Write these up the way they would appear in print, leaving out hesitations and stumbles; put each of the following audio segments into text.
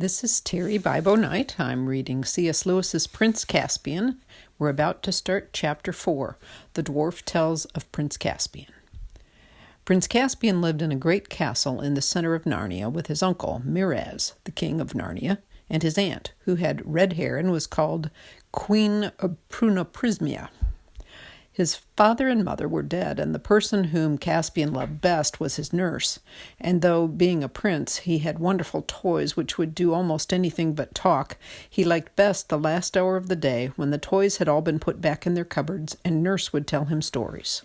This is Terry Bibo Knight. I'm reading C.S. Lewis's Prince Caspian. We're about to start Chapter 4. The Dwarf Tells of Prince Caspian. Prince Caspian lived in a great castle in the center of Narnia with his uncle, Miraz, the king of Narnia, and his aunt, who had red hair and was called Queen Prunaprismia. His father and mother were dead, and the person whom Caspian loved best was his nurse. And though, being a prince, he had wonderful toys which would do almost anything but talk, he liked best the last hour of the day when the toys had all been put back in their cupboards and nurse would tell him stories.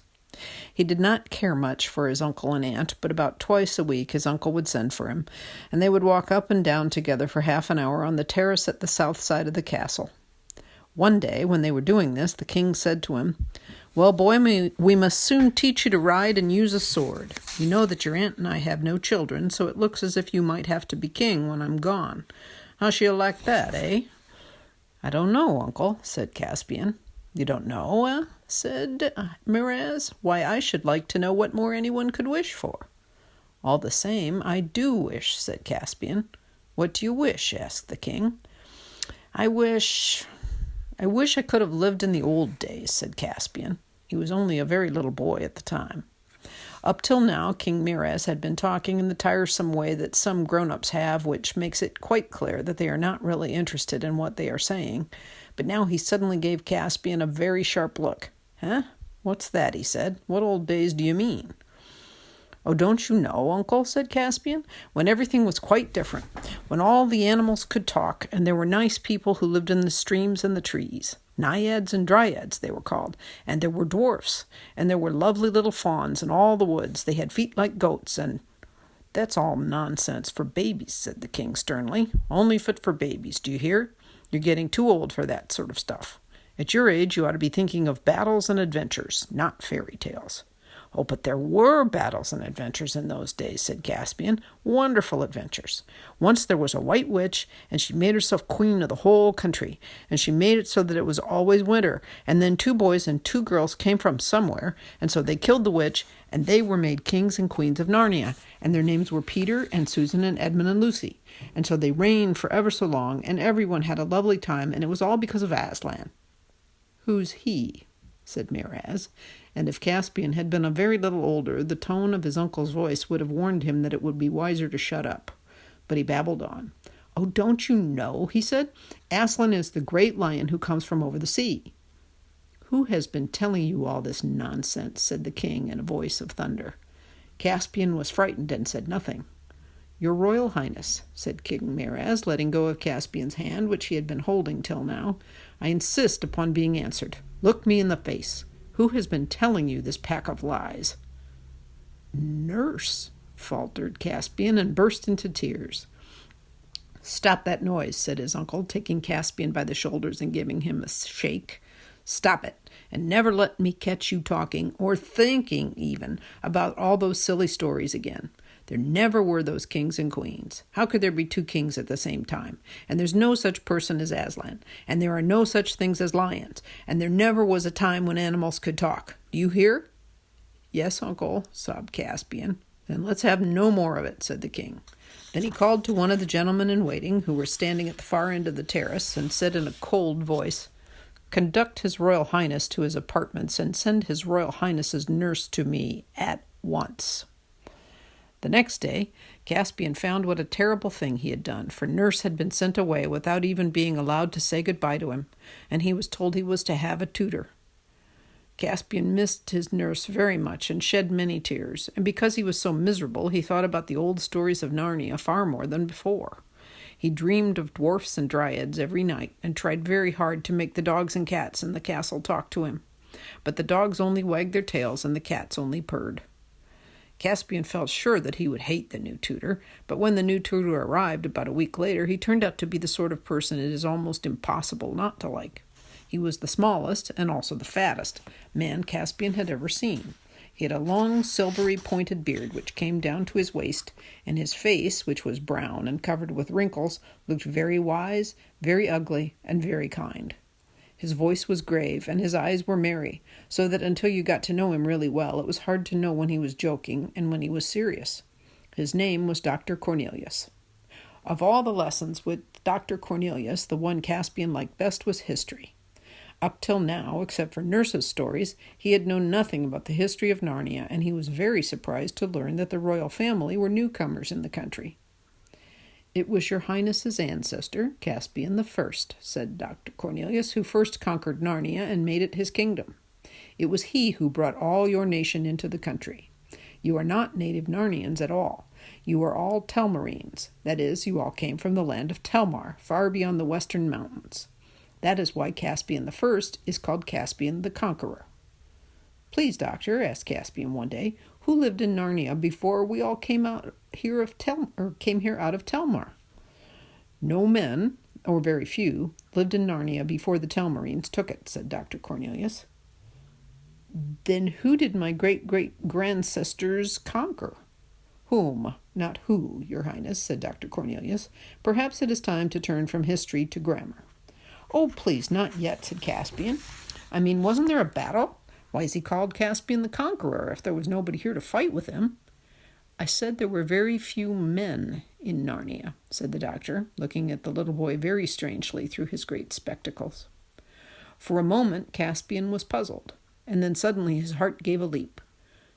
He did not care much for his uncle and aunt, but about twice a week his uncle would send for him, and they would walk up and down together for half an hour on the terrace at the south side of the castle. One day, when they were doing this, the king said to him, "Well, boy, we must soon teach you to ride and use a sword. You know that your aunt and I have no children, so it looks as if you might have to be king when I'm gone. How shall you like that, eh?" "I don't know, uncle," said Caspian. "You don't know, eh?" said Miraz. "Why, I should like to know what more anyone could wish for." "All the same, I do wish," said Caspian. "What do you wish?" asked the king. I wish I could have lived in the old days," said Caspian. He was only a very little boy at the time. Up till now, King Miraz had been talking in the tiresome way that some grown-ups have, which makes it quite clear that they are not really interested in what they are saying. But now he suddenly gave Caspian a very sharp look. "Huh? What's that?" he said. "What old days do you mean?" "Oh, don't you know, uncle," said Caspian, "when everything was quite different, when all the animals could talk, and there were nice people who lived in the streams and the trees. Naiads and dryads, they were called, and there were dwarfs, and there were lovely little fauns in all the woods. They had feet like goats, and—" "That's all nonsense for babies," said the king sternly. "Only fit for babies, do you hear? You're getting too old for that sort of stuff. At your age, you ought to be thinking of battles and adventures, not fairy tales." "Oh, but there were battles and adventures in those days," said Caspian. "Wonderful adventures. Once there was a white witch, and she made herself queen of the whole country, and she made it so that it was always winter, and then 2 boys and 2 girls came from somewhere, and so they killed the witch, and they were made kings and queens of Narnia, and their names were Peter and Susan and Edmund and Lucy, and so they reigned for ever so long, and everyone had a lovely time, and it was all because of Aslan." "Who's he?" said Miraz, and if Caspian had been a very little older, the tone of his uncle's voice would have warned him that it would be wiser to shut up. But he babbled on. "Oh, don't you know?" he said. "Aslan is the great lion who comes from over the sea." "Who has been telling you all this nonsense?" said the king in a voice of thunder. Caspian was frightened and said nothing. "Your Royal Highness," said King Miraz, letting go of Caspian's hand, which he had been holding till now, "I insist upon being answered. Look me in the face. Who has been telling you this pack of lies?" "Nurse," faltered Caspian, and burst into tears. "Stop that noise," said his uncle, taking Caspian by the shoulders and giving him a shake. "Stop it, and never let me catch you talking, or thinking even, about all those silly stories again. There never were those kings and queens. How could there be 2 kings at the same time? And there's no such person as Aslan. And there are no such things as lions. And there never was a time when animals could talk. Do you hear?" "Yes, uncle," sobbed Caspian. "Then let's have no more of it," said the king. Then he called to one of the gentlemen in waiting, who were standing at the far end of the terrace, and said in a cold voice, "Conduct His Royal Highness to his apartments, and send His Royal Highness's nurse to me at once." The next day, Caspian found what a terrible thing he had done, for nurse had been sent away without even being allowed to say goodbye to him, and he was told he was to have a tutor. Caspian missed his nurse very much and shed many tears, and because he was so miserable, he thought about the old stories of Narnia far more than before. He dreamed of dwarfs and dryads every night, and tried very hard to make the dogs and cats in the castle talk to him. But the dogs only wagged their tails, and the cats only purred. Caspian felt sure that he would hate the new tutor, but when the new tutor arrived about a week later, he turned out to be the sort of person it is almost impossible not to like. He was the smallest, and also the fattest, man Caspian had ever seen. He had a long, silvery, pointed beard which came down to his waist, and his face, which was brown and covered with wrinkles, looked very wise, very ugly, and very kind. His voice was grave, and his eyes were merry, so that until you got to know him really well, it was hard to know when he was joking and when he was serious. His name was Dr. Cornelius. Of all the lessons with Dr. Cornelius, the one Caspian liked best was history. Up till now, except for nurses' stories, he had known nothing about the history of Narnia, and he was very surprised to learn that the royal family were newcomers in the country. "It was your Highness's ancestor, Caspian the First," said Dr. Cornelius, "who first conquered Narnia and made it his kingdom. It was he who brought all your nation into the country. You are not native Narnians at all. You are all Telmarines. That is, you all came from the land of Telmar, far beyond the western mountains. That is why Caspian the First is called Caspian the Conqueror." "Please, doctor," asked Caspian one day, "who lived in Narnia before we all came here out of Telmar?" "No men, or very few, lived in Narnia before the Telmarines took it," said Dr. Cornelius. "Then who did my great-great-grandsestors conquer?" "Whom, not who, your Highness," said Dr. Cornelius. "Perhaps it is time to turn from history to grammar." "Oh, please, not yet," said Caspian. "I mean, wasn't there a battle? Why is he called Caspian the Conqueror if there was nobody here to fight with him?" "I said there were very few men in Narnia," said the doctor, looking at the little boy very strangely through his great spectacles. For a moment Caspian was puzzled, and then suddenly his heart gave a leap.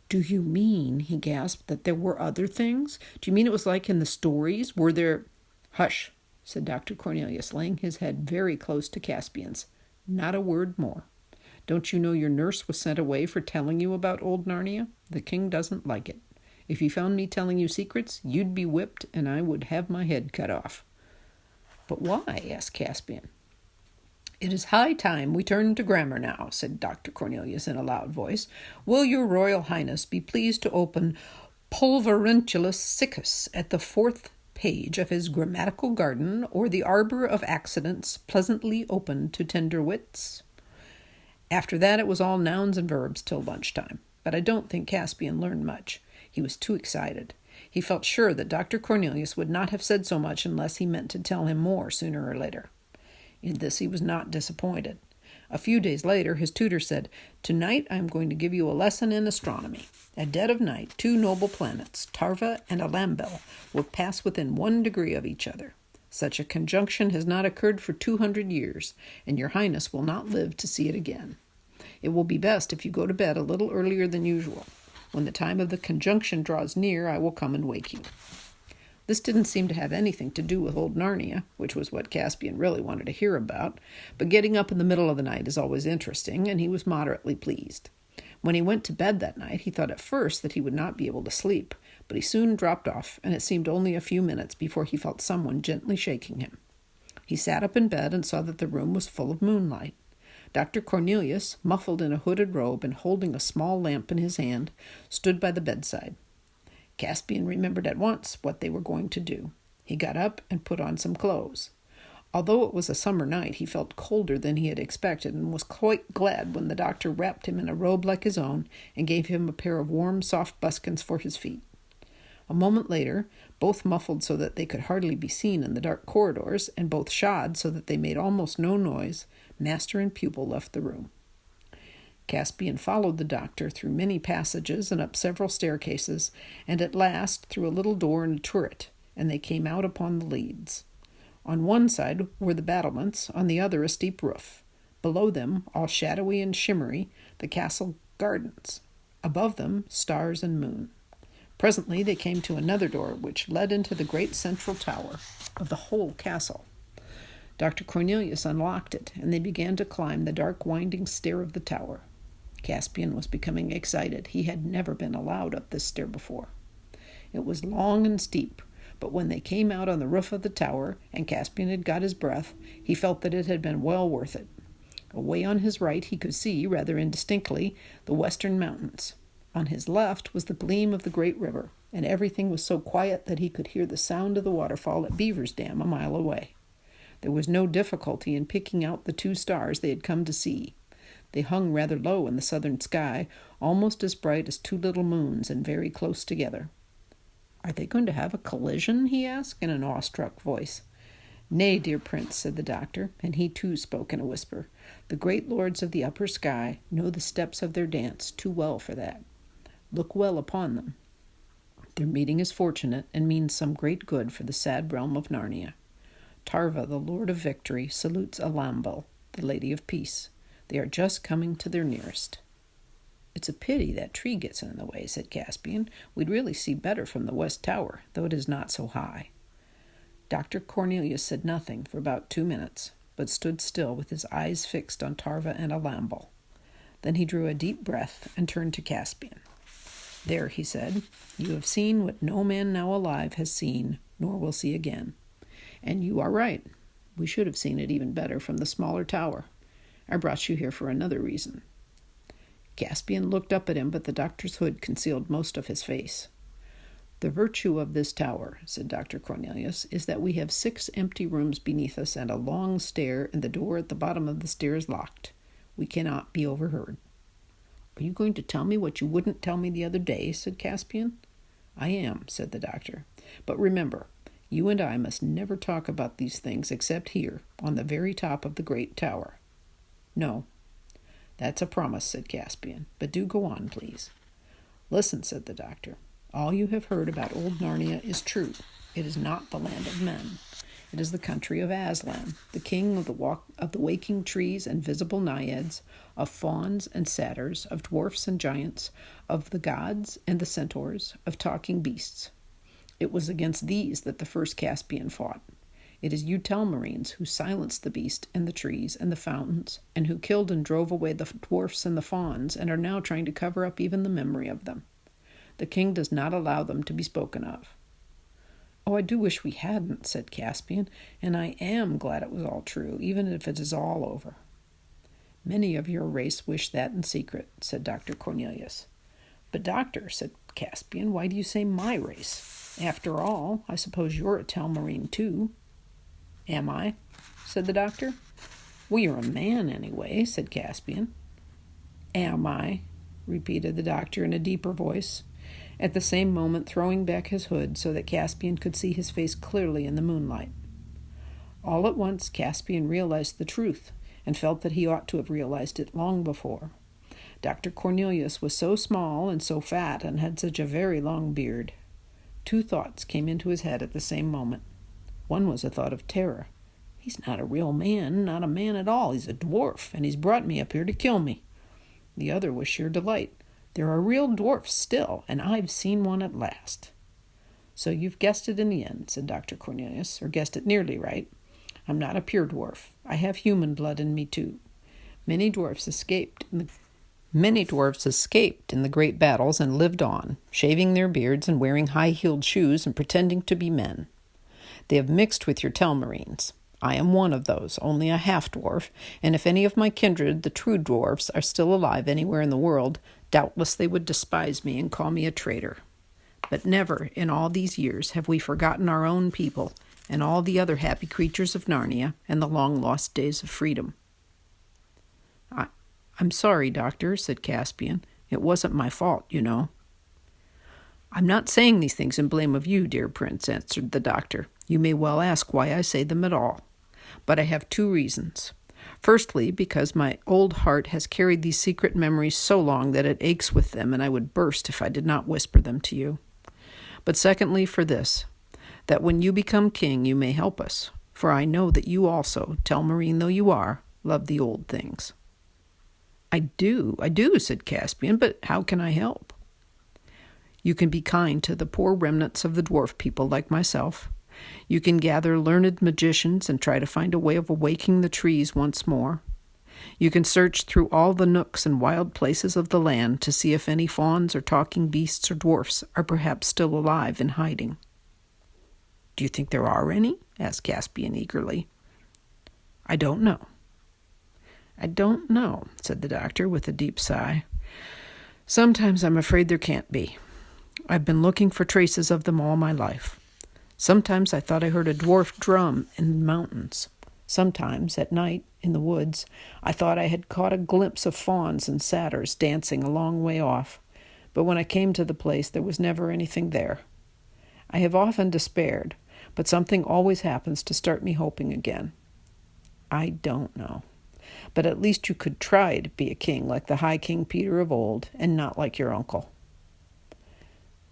"Do you mean," he gasped, "that there were other things? Do you mean it was like in the stories? Were there—" "Hush," said Dr. Cornelius, laying his head very close to Caspian's. "Not a word more. Don't you know your nurse was sent away for telling you about old Narnia? The king doesn't like it. If he found me telling you secrets, you'd be whipped, and I would have my head cut off." "But why?" asked Caspian. "It is high time we turned to grammar now," said Dr. Cornelius in a loud voice. "Will your Royal Highness be pleased to open Pulverentulus Siccus at the 4th page of his grammatical garden, or the arbor of accidents pleasantly open to tender wits?" After that it was all nouns and verbs till lunchtime, but I don't think Caspian learned much. He was too excited. He felt sure that Dr. Cornelius would not have said so much unless he meant to tell him more sooner or later. In this he was not disappointed. A few days later his tutor said, "Tonight I am going to give you a lesson in astronomy. At dead of night, 2 noble planets, Tarva and Alambel, will pass within 1 degree of each other. Such a conjunction has not occurred for 200 years, and your Highness will not live to see it again. It will be best if you go to bed a little earlier than usual. When the time of the conjunction draws near, I will come and wake you." This didn't seem to have anything to do with old Narnia, which was what Caspian really wanted to hear about, but getting up in the middle of the night is always interesting, and he was moderately pleased. When he went to bed that night, he thought at first that he would not be able to sleep, but he soon dropped off, and it seemed only a few minutes before he felt someone gently shaking him. He sat up in bed and saw that the room was full of moonlight. Dr. Cornelius, muffled in a hooded robe and holding a small lamp in his hand, stood by the bedside. Caspian remembered at once what they were going to do. He got up and put on some clothes. Although it was a summer night, he felt colder than he had expected and was quite glad when the doctor wrapped him in a robe like his own and gave him a pair of warm, soft buskins for his feet. A moment later, both muffled so that they could hardly be seen in the dark corridors, and both shod so that they made almost no noise, master and pupil left the room. Caspian followed the doctor through many passages and up several staircases, and at last through a little door in a turret, and they came out upon the leads. On one side were the battlements, on the other a steep roof. Below them, all shadowy and shimmery, the castle gardens. Above them, stars and moon. Presently they came to another door, which led into the great central tower of the whole castle. Dr. Cornelius unlocked it, and they began to climb the dark winding stair of the tower. Caspian was becoming excited. He had never been allowed up this stair before. It was long and steep, but when they came out on the roof of the tower, and Caspian had got his breath, he felt that it had been well worth it. Away on his right he could see, rather indistinctly, the western mountains. On his left was the gleam of the great river, and everything was so quiet that he could hear the sound of the waterfall at Beaver's Dam a mile away. There was no difficulty in picking out the 2 stars they had come to see. They hung rather low in the southern sky, almost as bright as 2 little moons and very close together. "Are they going to have a collision?" he asked in an awestruck voice. "Nay, dear prince," said the doctor, and he too spoke in a whisper. "The great lords of the upper sky know the steps of their dance too well for that. Look well upon them." Their meeting is fortunate and means some great good for the sad realm of Narnia. Tarva, the Lord of Victory, salutes Alambel, the Lady of Peace. They are just coming to their nearest. It's a pity that tree gets in the way, said Caspian. We'd really see better from the west tower, though it is not so high. Dr. Cornelius said nothing for about 2 minutes, but stood still with his eyes fixed on Tarva and Alambel. Then he drew a deep breath and turned to Caspian. There, he said, you have seen what no man now alive has seen, nor will see again. And you are right. We should have seen it even better from the smaller tower. I brought you here for another reason. Caspian looked up at him, but the doctor's hood concealed most of his face. The virtue of this tower, said Dr. Cornelius, is that we have 6 empty rooms beneath us and a long stair, and the door at the bottom of the stair is locked. We cannot be overheard. Are you going to tell me what you wouldn't tell me the other day? Said Caspian. I am, said the doctor. But remember, you and I must never talk about these things except here, on the very top of the great tower. No. That's a promise, said Caspian. But do go on, please. Listen, said the doctor. All you have heard about old Narnia is true. It is not the land of men. It is the country of Aslan, the king of the waking trees and visible naiads, of fauns and satyrs, of dwarfs and giants, of the gods and the centaurs, of talking beasts. It was against these that the first Caspian fought. It is you Telmarines who silenced the beast and the trees and the fountains, and who killed and drove away the dwarfs and the fauns, and are now trying to cover up even the memory of them. The king does not allow them to be spoken of. Oh, I do wish we hadn't, said Caspian, and I am glad it was all true, even if it is all over. Many of your race wish that in secret, said Dr. Cornelius. But doctor, said Caspian, why do you say my race? After all, I suppose you're a Telmarine too. Am I? Said the doctor. Well, you're a man anyway, said Caspian. Am I? Repeated the doctor in a deeper voice, at the same moment throwing back his hood so that Caspian could see his face clearly in the moonlight. All at once Caspian realized the truth, and felt that he ought to have realized it long before. Dr. Cornelius was so small and so fat and had such a very long beard. 2 thoughts came into his head at the same moment. One was a thought of terror. He's not a real man, not a man at all. He's a dwarf, and he's brought me up here to kill me. The other was sheer delight. There are real dwarfs still, and I've seen one at last. So you've guessed it in the end, said Dr. Cornelius, or guessed it nearly right. I'm not a pure dwarf. I have human blood in me too. Many dwarfs escaped in the great battles and lived on, shaving their beards and wearing high-heeled shoes and pretending to be men. They have mixed with your Telmarines. I am one of those, only a half-dwarf, and if any of my kindred, the true dwarfs, are still alive anywhere in the world, doubtless they would despise me and call me a traitor. But never in all these years have we forgotten our own people and all the other happy creatures of Narnia and the long-lost days of freedom. I'm sorry, Doctor, said Caspian. It wasn't my fault, you know. I'm not saying these things in blame of you, dear Prince, answered the doctor. You may well ask why I say them at all. But I have 2 reasons. Firstly, because my old heart has carried these secret memories so long that it aches with them, and I would burst if I did not whisper them to you. But secondly, for this, that when you become king, you may help us, for I know that you also, Telmarine though you are, love the old things. I do, said Caspian, but how can I help? You can be kind to the poor remnants of the dwarf people like myself. You can gather learned magicians and try to find a way of awaking the trees once more. You can search through all the nooks and wild places of the land to see if any fauns or talking beasts or dwarfs are perhaps still alive and hiding. Do you think there are any? Asked Caspian eagerly. I don't know. I don't know, said the doctor with a deep sigh. Sometimes I'm afraid there can't be. I've been looking for traces of them all my life. Sometimes I thought I heard a dwarf drum in the mountains. Sometimes, at night, in the woods, I thought I had caught a glimpse of fauns and satyrs dancing a long way off. But when I came to the place, there was never anything there. I have often despaired, but something always happens to start me hoping again. I don't know. But at least you could try to be a king like the High King Peter of old, and not like your uncle.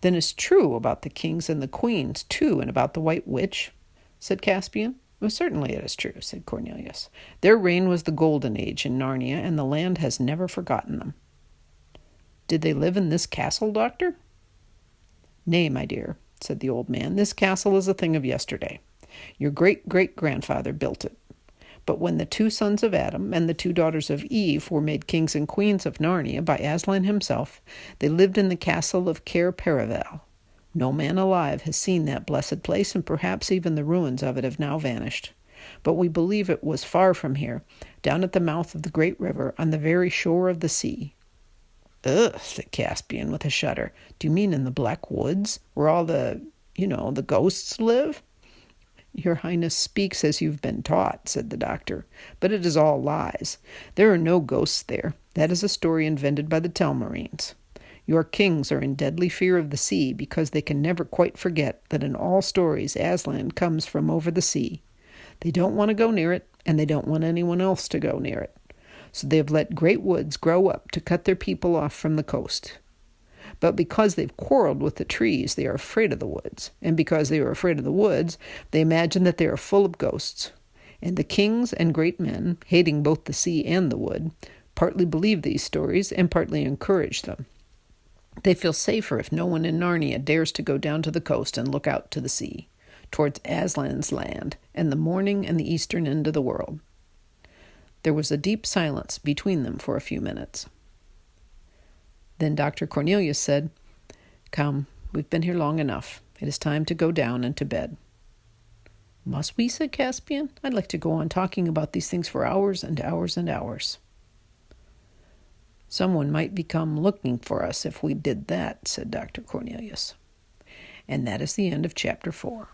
Then it's true about the kings and the queens, too, and about the White Witch, said Caspian. Well, certainly it is true, said Cornelius. Their reign was the golden age in Narnia, and the land has never forgotten them. Did they live in this castle, Doctor? Nay, my dear, said the old man. This castle is a thing of yesterday. Your great-great-grandfather built it. But when the 2 sons of Adam and the 2 daughters of Eve were made kings and queens of Narnia by Aslan himself, they lived in the castle of Cair Paravel. No man alive has seen that blessed place, and perhaps even the ruins of it have now vanished. But we believe it was far from here, down at the mouth of the great river, on the very shore of the sea. Ugh, said Caspian with a shudder. Do you mean in the Black Woods, where all the ghosts live? Your Highness speaks as you've been taught, said the doctor, but it is all lies. There are no ghosts there. That is a story invented by the Telmarines. Your kings are in deadly fear of the sea because they can never quite forget that in all stories Aslan comes from over the sea. They don't want to go near it, and they don't want anyone else to go near it. So they have let great woods grow up to cut their people off from the coast. But because they've quarreled with the trees, they are afraid of the woods. And because they are afraid of the woods, they imagine that they are full of ghosts. And the kings and great men, hating both the sea and the wood, partly believe these stories and partly encourage them. They feel safer if no one in Narnia dares to go down to the coast and look out to the sea, towards Aslan's land, and the morning and the eastern end of the world. There was a deep silence between them for a few minutes. Then Dr. Cornelius said, Come, we've been here long enough. It is time to go down and to bed. Must we? Said Caspian. I'd like to go on talking about these things for hours and hours and hours. Someone might become looking for us if we did that, said Dr. Cornelius. And that is the end of chapter 4.